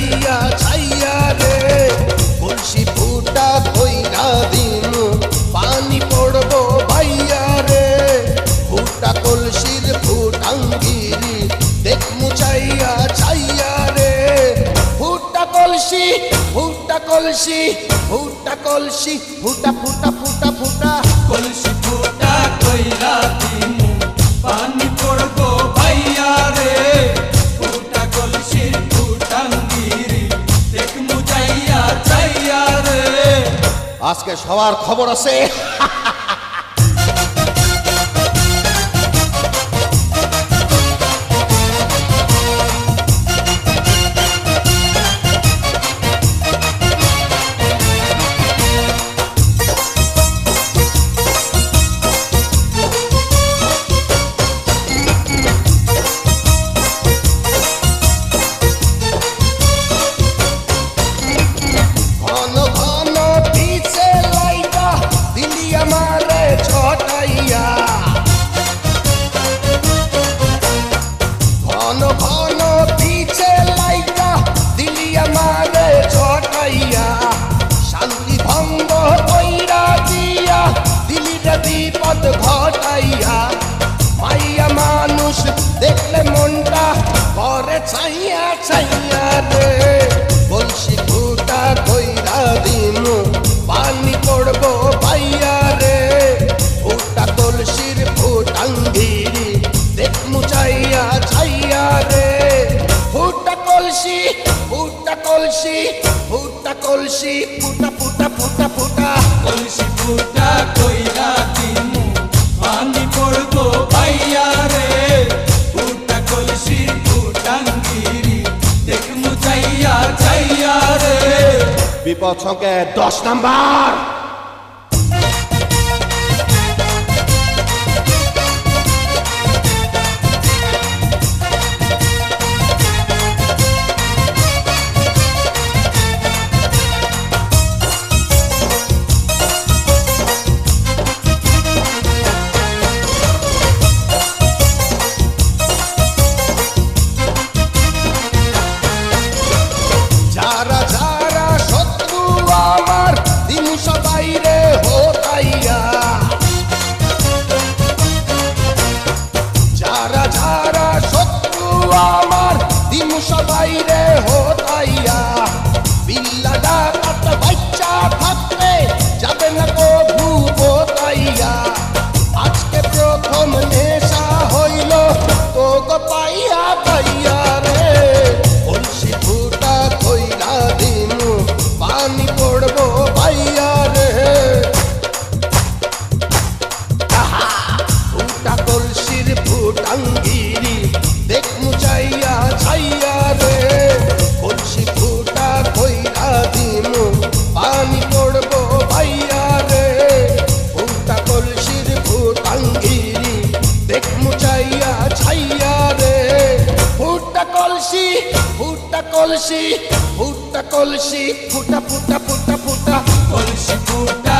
মুচাইয়া ছাইয়া রে কলসি ফুটা কইরা দিমু পানি পড়বো ভাইয়া রে ফুটা কলসির ফুটাঙ্গিরি দেখ মুচাইয়া ছাইয়া রে ফুটা কলসি ফুটা কলসি ফুটা কলসি ফুটা ফুটা ফুটা ফুটা কলসি ফুটা কইরা দিমু পানি পড়বো ভাইয়া রে ফুটা কলসির ফুটাঙ্গিরি দেখ মুচাইয়া চাইয়া রে। আজকে সবার খবর আছে। ঘন ঘন পিছে লাইটা দিলি আমারে ছটাইয়া ঘন ঘন পিছে লাইটা দিলি আমারে ছটাইয়া শান্তি ভঙ্গ কইরা দিয়া দিলি রে বিপদ ঘটাইয়া মাইয়া মানুষ দেখলে মনটা করে ছাইয়া ছাইয়া রে কলসি ফুটা কইরা দিমু পানি পড়বো ভাইয়া রে ফুটা কলসির ফুটাঙ্গিরি দেখ মুচাইয়া ছাইয়া রে ফুটা কলসি ফুটা কলসি ফুটা কলসি ফুটা ফুটা ফুটা ফুটা কলসি ফুটা কইরা দিমু পানি পড়বো ভাইয়া রে ফুটা কলসির ফুটাঙ্গিরি দেখ মুচাইয়া চাইয়া রে। বিপদ সংকেত 10 নাম্বার। যারা যারা শত্রু আমার দিন সবাই রে হতাইয়া যারা যারা শত্রু আমার দিন সবাই রে হতাইয়া বিল্লা ডাকাত বাচ্চা থাকলে যাবে না কভু বোতাইয়া আজকে প্রথম নেশা হইল তো গো পাইয়া পাইয়া রে কলসি ফুটা কইরা দিমু পানি পড়বো ভাইয়া রে ফুটা কলসির ফুটাঙ্গিরি দেখ মুচাইয়া ছাইয়া রে কলসি ফুটা কইরা দিমু পানি পড়বো ভাইয়া রে ফুটা কলসির ফুটাঙ্গিরি দেখ মুচাইয়া ছাইয়া রে ফুটা কলসি ফুটা কলসি ফুটা কলসি ফুটা ফুটা ফুটা ফুটা কলসি ফুটা